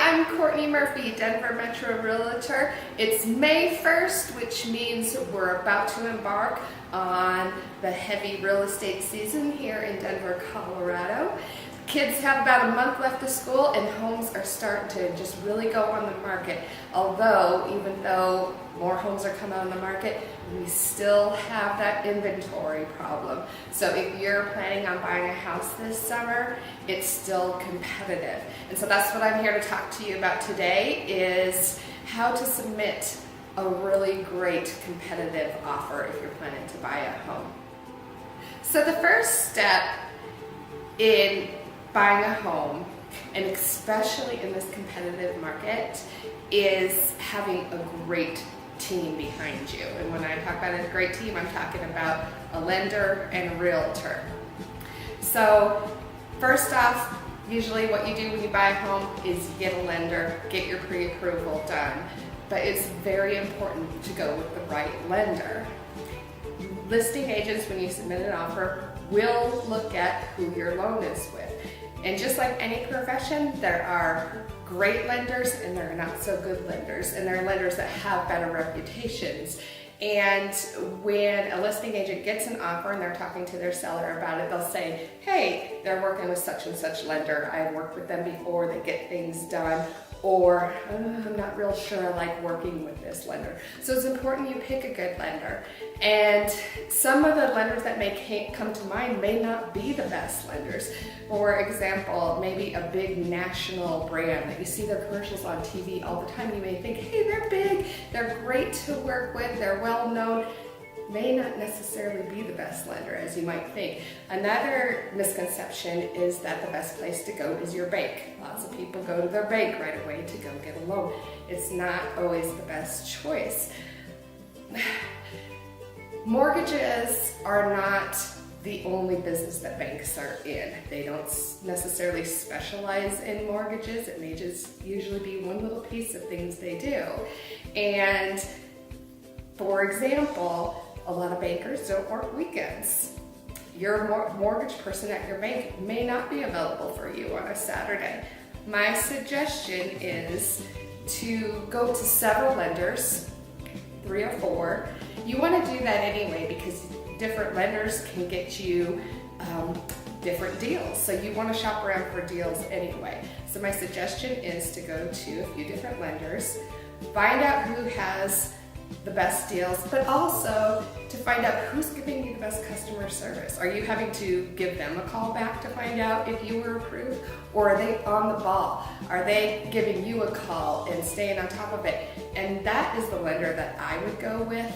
I'm Courtney Murphy, Denver Metro Realtor. It's May 1st, which means we're about to embark on the heavy real estate season here in Denver, Colorado. Kids have about a month left of school and homes are starting to just really go on the market. Although, even though more homes are coming on the market, we still have that inventory problem. So if you're planning on buying a house this summer, it's still competitive. And so that's what I'm here to talk to you about today, is how to submit a really great competitive offer if you're planning to buy a home. So the first step in buying a home, and especially in this competitive market, is having a great team behind you. And when I talk about a great team, I'm talking about a lender and a realtor. So first off, usually what you do when you buy a home is you get a lender, get your pre-approval done. But it's very important to go with the right lender. Listing agents, when you submit an offer, will look at who your loan is with. And just like any profession, there are great lenders and there are not so good lenders, and there are lenders that have better reputations. And when a listing agent gets an offer and they're talking to their seller about it, they'll say, hey, they're working with such and such lender. I've worked with them before, they get things done. Or I'm not real sure I like working with this lender. So it's important you pick a good lender. And some of the lenders that may come to mind may not be the best lenders. For example, maybe a big national brand that you see their commercials on TV all the time. You may think, hey, they're big, they're great to work with, they're well known. May not necessarily be the best lender as you might think. Another misconception is that the best place to go is your bank. Lots of people go to their bank right away to go get a loan. It's not always the best choice. Mortgages are not the only business that banks are in. They don't necessarily specialize in mortgages. It may just usually be one little piece of things they do. And for example, a lot of bankers don't work weekends. Your mortgage person at your bank may not be available for you on a Saturday. My suggestion is to go to several lenders, 3 or 4. You want to do that anyway because different lenders can get you different deals. So you want to shop around for deals anyway. So my suggestion is to go to a few different lenders, find out who has the best deals, but also to find out who's giving you the best customer service. Are you having to give them a call back to find out if you were approved? Or are they on the ball? Are they giving you a call and staying on top of it? And that is the lender that I would go with.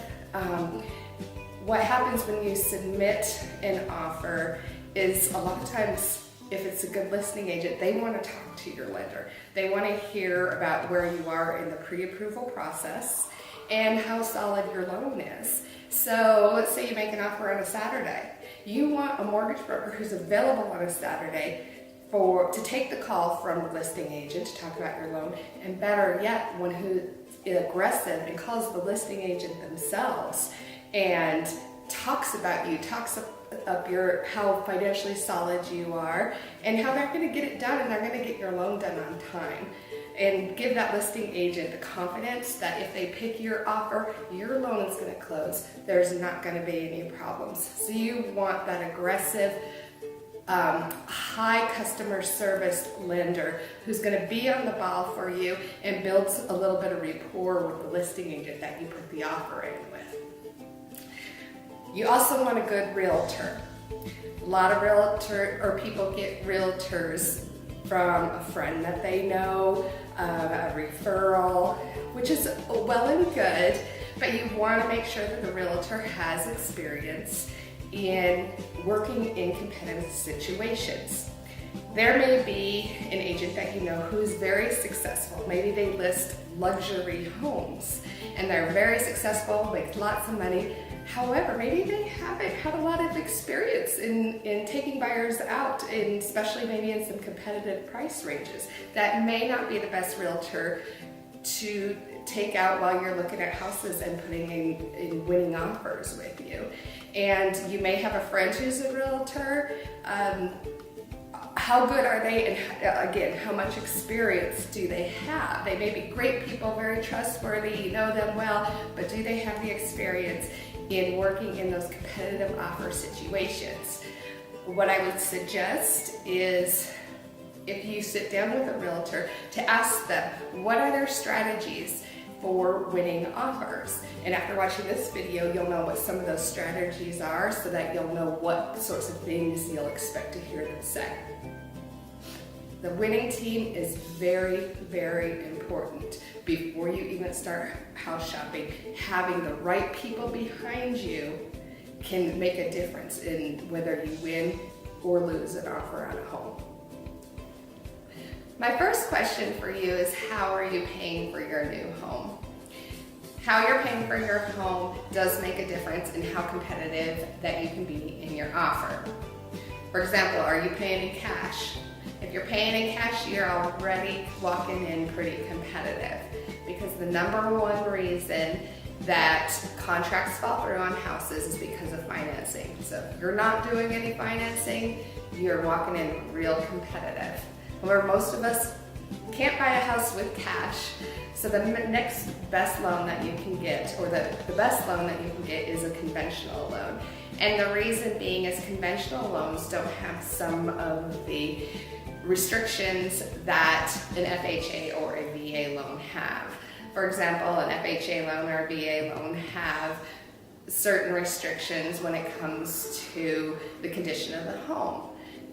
What happens when you submit an offer is a lot of times, if it's a good listing agent, they want to talk to your lender. They want to hear about where you are in the pre-approval process and how solid your loan is. So let's say you make an offer on a Saturday. You want a mortgage broker who's available on a Saturday to take the call from the listing agent to talk about your loan, and better yet, one who is aggressive and calls the listing agent themselves and talks about you, talks up how financially solid you are and how they're going to get it done, and they're going to get your loan done on time. And give that listing agent the confidence that if they pick your offer, your loan is going to close. There's not going to be any problems. So you want that aggressive, high customer service lender who's going to be on the ball for you and builds a little bit of rapport with the listing agent that you put the offer in with. You also want a good realtor. A lot of people get realtors from a friend that they know, a referral, which is well and good, but you want to make sure that the realtor has experience in working in competitive situations. There may be an agent that you know who is very successful. Maybe they list luxury homes and they're very successful, make lots of money. However, maybe they haven't had a lot of experience in taking buyers out, and especially maybe in some competitive price ranges. That may not be the best realtor to take out while you're looking at houses and putting in winning offers with you. And you may have a friend who's a realtor. how good are they, and again, how much experience do they have? They may be great people, very trustworthy, you know them well, but do they have the experience in working in those competitive offer situations? What I would suggest is, if you sit down with a realtor, to ask them, what are their strategies for winning offers? And after watching this video, you'll know what some of those strategies are, so that you'll know what sorts of things you'll expect to hear them say. The winning team is very, very important. Before you even start house shopping, having the right people behind you can make a difference in whether you win or lose an offer on a home. My first question for you is, how are you paying for your new home? How you're paying for your home does make a difference in how competitive that you can be in your offer. For example, are you paying in cash? If you're paying in cash, you're already walking in pretty competitive, because the number one reason that contracts fall through on houses is because of financing. So if you're not doing any financing, you're walking in real competitive. However, most of us can't buy a house with cash, so the next best loan that you can get, or the best loan that you can get, is a conventional loan. And the reason being is conventional loans don't have some of the restrictions that an FHA or a VA loan have. For example, an FHA loan or a VA loan have certain restrictions when it comes to the condition of the home.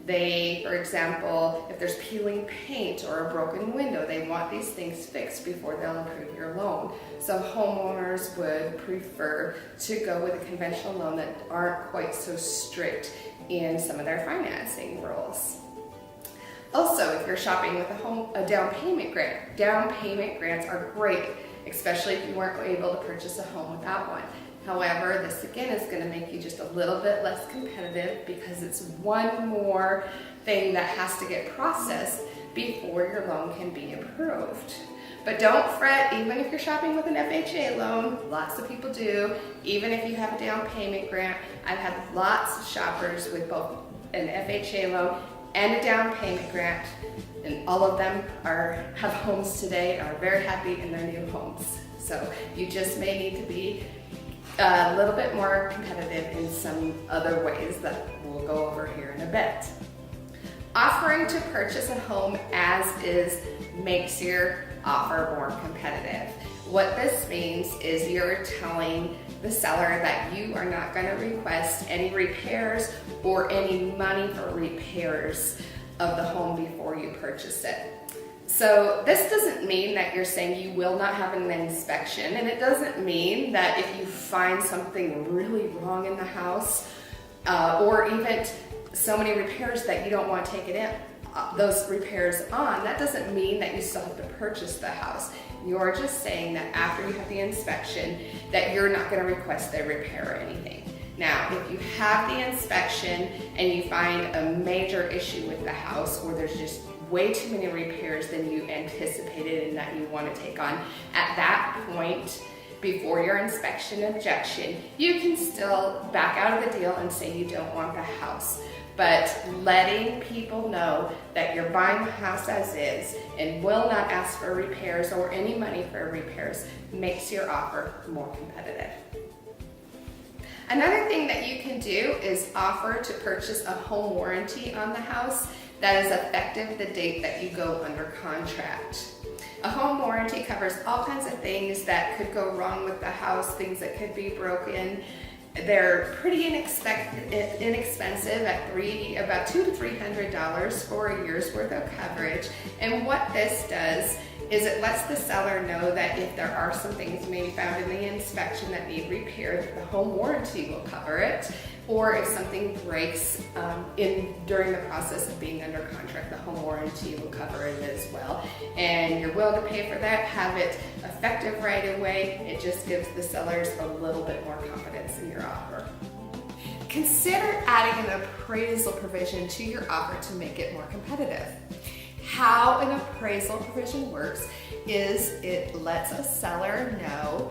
They, for example, if there's peeling paint or a broken window, they want these things fixed before they'll approve your loan. So homeowners would prefer to go with a conventional loan that aren't quite so strict in some of their financing rules. Also, if you're shopping with a down payment grant, down payment grants are great, especially if you weren't able to purchase a home without one. However, this again is going to make you just a little bit less competitive, because it's one more thing that has to get processed before your loan can be approved. But don't fret, even if you're shopping with an FHA loan, lots of people do, even if you have a down payment grant. I've had lots of shoppers with both an FHA loan and a down payment grant, and all of them have homes today, are very happy in their new homes. So you just may need to be a little bit more competitive in some other ways that we'll go over here in a bit. Offering to purchase a home as is makes your offer more competitive. What this means is you're telling the seller that you are not going to request any repairs or any money for repairs of the home before you purchase it. So this doesn't mean that you're saying you will not have an inspection, and it doesn't mean that if you find something really wrong in the house, or even so many repairs that you don't want to take it in, those repairs on, that doesn't mean that you still have to purchase the house. You're just saying that after you have the inspection, that you're not going to request a repair or anything. Now, if you have the inspection and you find a major issue with the house, or there's just way too many repairs than you anticipated and that you want to take on, at that point, before your inspection objection, you can still back out of the deal and say you don't want the house. But letting people know that you're buying the house as is and will not ask for repairs or any money for repairs makes your offer more competitive. Another thing that you can do is offer to purchase a home warranty on the house that is effective the date that you go under contract. A home warranty covers all kinds of things that could go wrong with the house, things that could be broken. They're pretty inexpensive at about $200 to $300 for a year's worth of coverage. And what this does is it lets the seller know that if there are some things maybe found in the inspection that need repaired, the home warranty will cover it. Or if something breaks during the process of being under contract, the home warranty will cover it as well. And you're willing to pay for that, have it effective right away. It just gives the sellers a little bit more confidence in your offer. Consider adding an appraisal provision to your offer to make it more competitive. How an appraisal provision works is it lets a seller know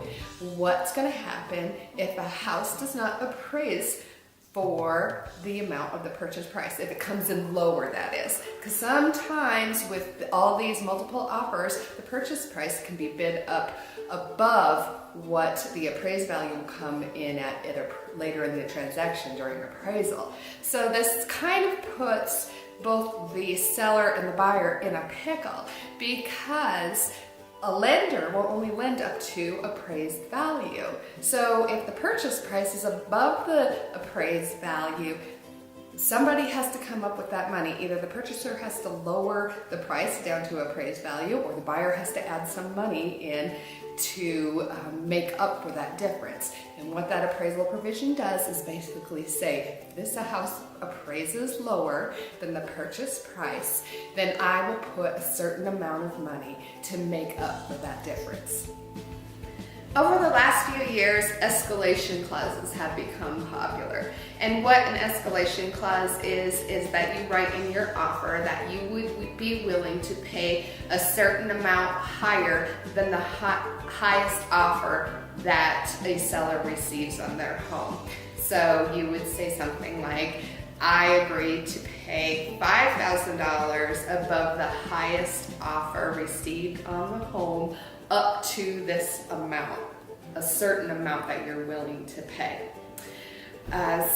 what's going to happen if a house does not appraise for the amount of the purchase price, if it comes in lower, that is. Because sometimes with all these multiple offers, the purchase price can be bid up above what the appraised value will come in at later in the transaction during appraisal. So this kind of puts both the seller and the buyer in a pickle, because a lender will only lend up to appraised value. So if the purchase price is above the appraised value, somebody has to come up with that money. Either the purchaser has to lower the price down to appraised value, or the buyer has to add some money in to make up for that difference. And what that appraisal provision does is basically say, if this house appraises lower than the purchase price, then I will put a certain amount of money to make up for that difference. Over the last few years, escalation clauses have become popular. And what an escalation clause is that you write in your offer that you would be willing to pay a certain amount higher than the highest offer that a seller receives on their home. So you would say something like, I agree to pay $5,000 above the highest offer received on the home up to this amount, a certain amount that you're willing to pay.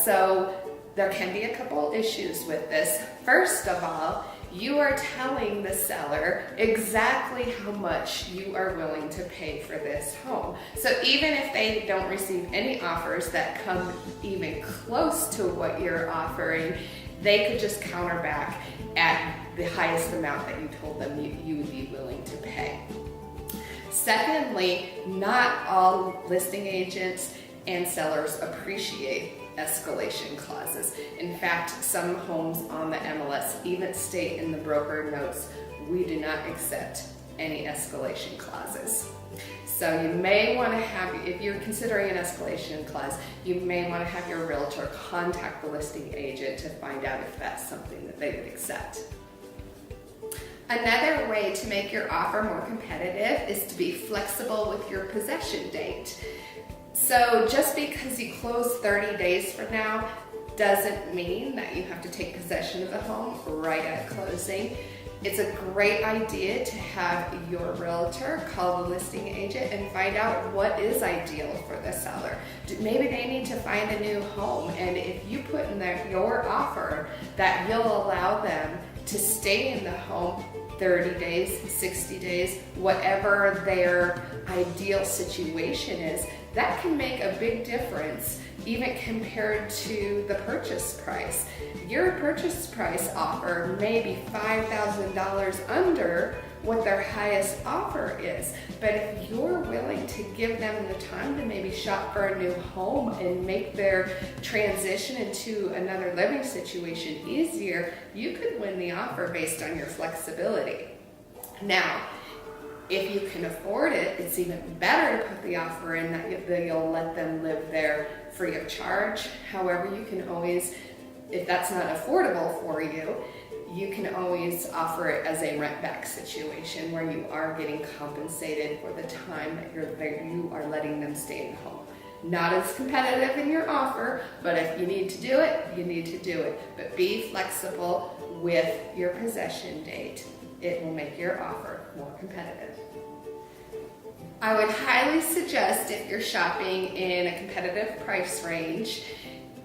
So there can be a couple issues with this. First of all, you are telling the seller exactly how much you are willing to pay for this home. So even if they don't receive any offers that come even close to what you're offering, they could just counter back at the highest amount that you told them you would be willing to pay. Secondly, not all listing agents and sellers appreciate escalation clauses. In fact, some homes on the MLS even state in the broker notes, we do not accept any escalation clauses. So you may want to have, if you're considering an escalation clause, you may want to have your realtor contact the listing agent to find out if that's something that they would accept. Another way to make your offer more competitive is to be flexible with your possession date. So just because you close 30 days from now doesn't mean that you have to take possession of the home right at closing. It's a great idea to have your realtor call the listing agent and find out what is ideal for the seller. Maybe they need to find a new home, and if you put in there your offer that you'll allow them to stay in the home 30 days, 60 days, whatever their ideal situation is, that can make a big difference even compared to the purchase price. Your purchase price offer may be $5,000 under what their highest offer is, but if you're willing to give them the time to maybe shop for a new home and make their transition into another living situation easier, you could win the offer based on your flexibility. Now, if you can afford it, it's even better to put the offer in that you'll let them live there free of charge. However, you can always, if that's not affordable for you, you can always offer it as a rent back situation where you are getting compensated for the time that you are letting them stay in the home. Not as competitive in your offer, but if you need to do it, you need to do it. But be flexible with your possession date. It will make your offer more competitive. I would highly suggest, if you're shopping in a competitive price range,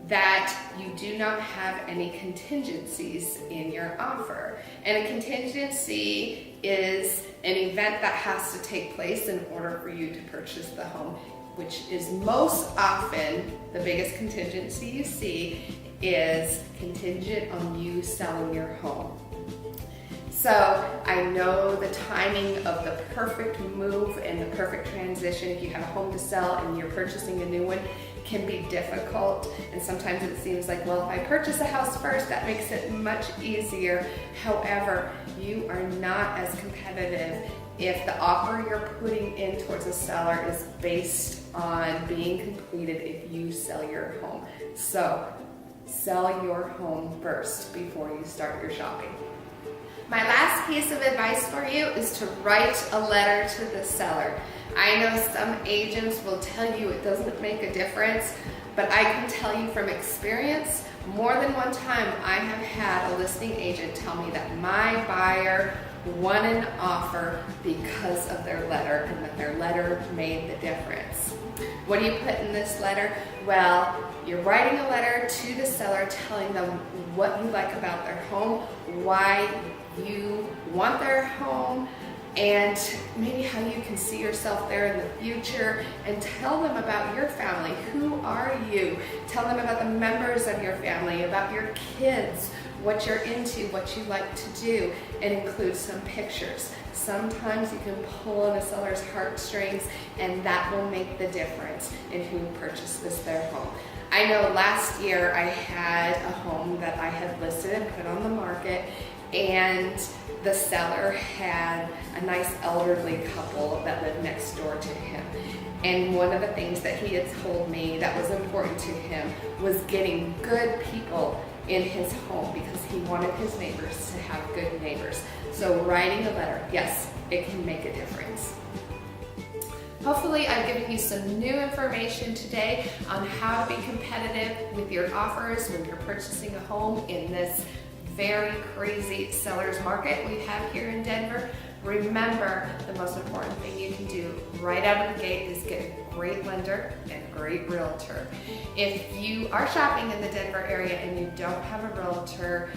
that you do not have any contingencies in your offer. And a contingency is an event that has to take place in order for you to purchase the home, which is most often the biggest contingency you see is contingent on you selling your home. So I know the timing of the perfect move and the perfect transition, if you have a home to sell and you're purchasing a new one, can be difficult. And sometimes it seems like, well, if I purchase a house first, that makes it much easier. However, you are not as competitive if the offer you're putting in towards a seller is based on being completed if you sell your home. So sell your home first before you start your shopping. My last piece of advice for you is to write a letter to the seller. I know some agents will tell you it doesn't make a difference. but I can tell you from experience, more than one time I have had a listing agent tell me that my buyer won an offer because of their letter and that their letter made the difference. What do you put in this letter? Well, you're writing a letter to the seller telling them what you like about their home, why you want their home, and maybe how you can see yourself there in the future, and tell them about your family. Who are you? Tell them about the members of your family, about your kids, what you're into, what you like to do, and include some pictures. Sometimes you can pull on a seller's heartstrings, and that will make the difference in who purchases their home. I know last year I had a home that I had listed and put on the market, and the seller had a nice elderly couple that lived next door to him. And one of the things that he had told me that was important to him was getting good people in his home, because he wanted his neighbors to have good neighbors. So writing a letter, yes, it can make a difference. Hopefully I've given you some new information today on how to be competitive with your offers when you're purchasing a home in this very crazy seller's market we have here in Denver. Remember, the most important thing you can do right out of the gate is get a great lender and a great realtor. If you are shopping in the Denver area and you don't have a realtor,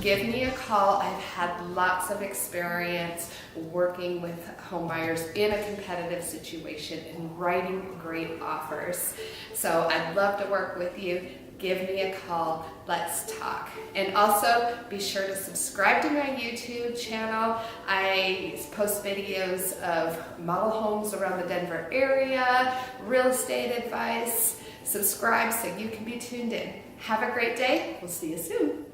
give me a call. I've had lots of experience working with home buyers in a competitive situation and writing great offers. So I'd love to work with you. Give me a call, let's talk. And also be sure to subscribe to my YouTube channel. I post videos of model homes around the Denver area, real estate advice. Subscribe so you can be tuned in. Have a great day. We'll see you soon.